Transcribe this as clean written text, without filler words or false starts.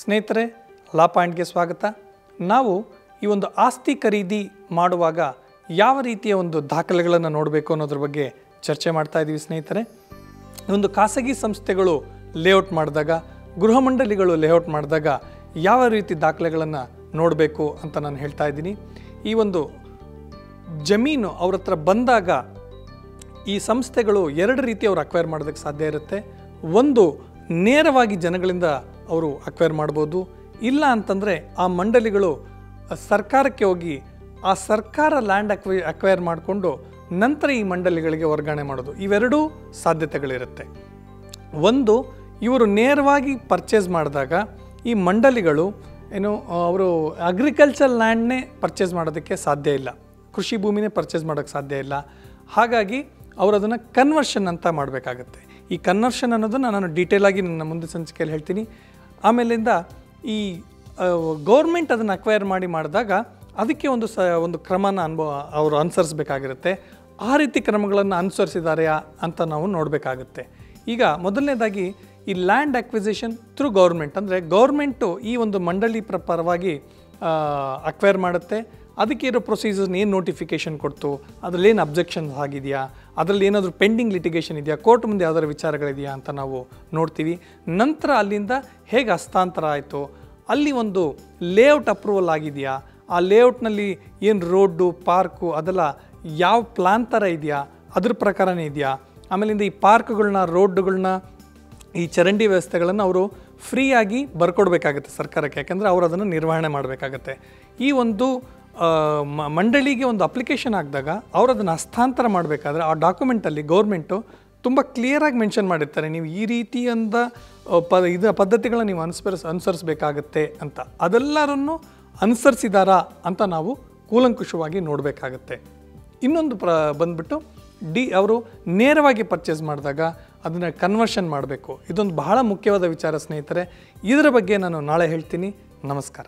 ಸ್ನೇಹಿತರೆ, ಲಾ ಪಾಯಿಂಟ್ಗೆ ಸ್ವಾಗತ. ನಾವು ಈ ಒಂದು ಆಸ್ತಿ ಖರೀದಿ ಮಾಡುವಾಗ ಯಾವ ರೀತಿಯ ಒಂದು ದಾಖಲೆಗಳನ್ನು ನೋಡಬೇಕು ಅನ್ನೋದ್ರ ಬಗ್ಗೆ ಚರ್ಚೆ ಮಾಡ್ತಾ ಇದ್ದೀವಿ ಸ್ನೇಹಿತರೆ. ಒಂದು ಖಾಸಗಿ ಸಂಸ್ಥೆಗಳು ಲೇಔಟ್ ಮಾಡಿದಾಗ, ಗೃಹ ಮಂಡಳಿಗಳು ಲೇಔಟ್ ಮಾಡಿದಾಗ ಯಾವ ರೀತಿ ದಾಖಲೆಗಳನ್ನು ನೋಡಬೇಕು ಅಂತ ನಾನು ಹೇಳ್ತಾ ಇದ್ದೀನಿ. ಈ ಒಂದು ಜಮೀನು ಅವ್ರ ಹತ್ರ ಬಂದಾಗ ಈ ಸಂಸ್ಥೆಗಳು ಎರಡು ರೀತಿ ಅವರು ಅಕ್ವೈರ್ ಮಾಡೋದಕ್ಕೆ ಸಾಧ್ಯ ಇರುತ್ತೆ. ಒಂದು, ನೇರವಾಗಿ ಜನಗಳಿಂದ ಅವರು ಅಕ್ವೈರ್ ಮಾಡ್ಬೋದು. ಇಲ್ಲ ಅಂತಂದರೆ ಆ ಮಂಡಳಿಗಳು ಸರ್ಕಾರಕ್ಕೆ ಹೋಗಿ ಆ ಸರ್ಕಾರ ಲ್ಯಾಂಡ್ ಅಕ್ವೈರ್ ಮಾಡಿಕೊಂಡು ನಂತರ ಈ ಮಂಡಳಿಗಳಿಗೆ ವರ್ಗಾವಣೆ ಮಾಡೋದು. ಇವೆರಡೂ ಸಾಧ್ಯತೆಗಳಿರುತ್ತೆ. ಒಂದು, ಇವರು ನೇರವಾಗಿ ಪರ್ಚೇಸ್ ಮಾಡಿದಾಗ ಈ ಮಂಡಳಿಗಳು ಅವರು ಅಗ್ರಿಕಲ್ಚರ್ ಲ್ಯಾಂಡ್ನೇ ಪರ್ಚೇಸ್ ಮಾಡೋದಕ್ಕೆ ಸಾಧ್ಯ ಇಲ್ಲ, ಕೃಷಿ ಭೂಮಿನೇ ಪರ್ಚೇಸ್ ಮಾಡೋಕ್ಕೆ ಸಾಧ್ಯ ಇಲ್ಲ. ಹಾಗಾಗಿ ಅವರು ಅದನ್ನು ಕನ್ವರ್ಷನ್ ಅಂತ ಮಾಡಬೇಕಾಗತ್ತೆ. ಈ ಕನ್ವರ್ಷನ್ ಅನ್ನೋದನ್ನು ನಾನು ಡೀಟೇಲಾಗಿ ನನ್ನ ಮುಂದೆ ಸಂಚಿಕೆಯಲ್ಲಿ ಹೇಳ್ತೀನಿ. ಆಮೇಲಿಂದ ಈ ಗೌರ್ಮೆಂಟ್ ಅದನ್ನು ಅಕ್ವೈರ್ ಮಾಡಿದಾಗ ಅದಕ್ಕೆ ಒಂದು ಕ್ರಮನ ಅವರು ಅನುಸರಿಸಬೇಕಾಗಿರುತ್ತೆ. ಆ ರೀತಿ ಕ್ರಮಗಳನ್ನು ಅನುಸರಿಸಿದಾರೆಯಾ ಅಂತ ನಾವು ನೋಡಬೇಕಾಗುತ್ತೆ. ಈಗ ಮೊದಲನೇದಾಗಿ ಈ ಲ್ಯಾಂಡ್ ಅಕ್ವಿಸಿಷನ್ ಥ್ರೂ ಗೌರ್ಮೆಂಟ್ ಅಂದರೆ ಗೌರ್ಮೆಂಟು ಈ ಒಂದು ಮಂಡಳಿ ಪರವಾಗಿ ಅಕ್ವೈರ್ ಮಾಡುತ್ತೆ. ಅದಕ್ಕೆ ಇರೋ ಪ್ರೊಸೀಜರ್ನ ಏನು ನೋಟಿಫಿಕೇಷನ್ ಕೊಡ್ತು, ಅದರಲ್ಲಿ ಏನು ಅಬ್ಜೆಕ್ಷನ್ಸ್ ಆಗಿದೆಯಾ, ಅದರಲ್ಲಿ ಏನಾದರೂ ಪೆಂಡಿಂಗ್ ಲಿಟಿಗೇಷನ್ ಇದೆಯಾ, ಕೋರ್ಟ್ ಮುಂದೆ ಯಾವ್ದಾದ್ರು ವಿಚಾರಗಳಿದೆಯಾ ಅಂತ ನಾವು ನೋಡ್ತೀವಿ. ನಂತರ ಅಲ್ಲಿಂದ ಹೇಗೆ ಹಸ್ತಾಂತರ ಆಯಿತು, ಅಲ್ಲಿ ಒಂದು ಲೇಔಟ್ ಅಪ್ರೂವಲ್ ಆಗಿದೆಯಾ, ಆ ಲೇಔಟ್ನಲ್ಲಿ ಏನು ರೋಡು ಪಾರ್ಕು ಅದೆಲ್ಲ ಯಾವ ಪ್ಲಾನ್ ಥರ ಇದೆಯಾ, ಅದ್ರ ಪ್ರಕಾರನೇ ಇದೆಯಾ. ಆಮೇಲಿಂದ ಈ ಪಾರ್ಕ್ಗಳನ್ನ, ರೋಡ್ಗಳನ್ನ, ಈ ಚರಂಡಿ ವ್ಯವಸ್ಥೆಗಳನ್ನು ಅವರು ಫ್ರೀಯಾಗಿ ಬರ್ಕೊಡ್ಬೇಕಾಗತ್ತೆ ಸರ್ಕಾರಕ್ಕೆ, ಯಾಕೆಂದರೆ ಅವರು ಅದನ್ನು ನಿರ್ವಹಣೆ ಮಾಡಬೇಕಾಗತ್ತೆ. ಈ ಒಂದು ಮಂಡಳಿಗೆ ಒಂದು ಅಪ್ಲಿಕೇಶನ್ ಹಾಕಿದಾಗ ಅವರು ಅದನ್ನು ಹಸ್ತಾಂತರ ಮಾಡಬೇಕಾದ್ರೆ ಆ ಡಾಕ್ಯುಮೆಂಟಲ್ಲಿ ಗೌರ್ಮೆಂಟು ತುಂಬ ಕ್ಲಿಯರಾಗಿ ಮೆನ್ಷನ್ ಮಾಡಿರ್ತಾರೆ, ನೀವು ಈ ರೀತಿಯಿಂದ ಪದ್ಧತಿಗಳನ್ನ ನೀವು ಅನುಸರಿಸಬೇಕಾಗತ್ತೆ ಅಂತ. ಅದೆಲ್ಲರನ್ನು ಅನುಸರಿಸಿದಾರಾ ಅಂತ ನಾವು ಕೂಲಂಕುಷವಾಗಿ ನೋಡಬೇಕಾಗತ್ತೆ. ಇನ್ನೊಂದು ಬಂದ್ಬಿಟ್ಟು ಅವರು ನೇರವಾಗಿ ಪರ್ಚೇಸ್ ಮಾಡಿದಾಗ ಅದನ್ನು ಕನ್ವರ್ಷನ್ ಮಾಡಬೇಕು. ಇದೊಂದು ಬಹಳ ಮುಖ್ಯವಾದ ವಿಚಾರ ಸ್ನೇಹಿತರೆ. ಇದರ ಬಗ್ಗೆ ನಾನು ನಾಳೆ ಹೇಳ್ತೀನಿ. ನಮಸ್ಕಾರ.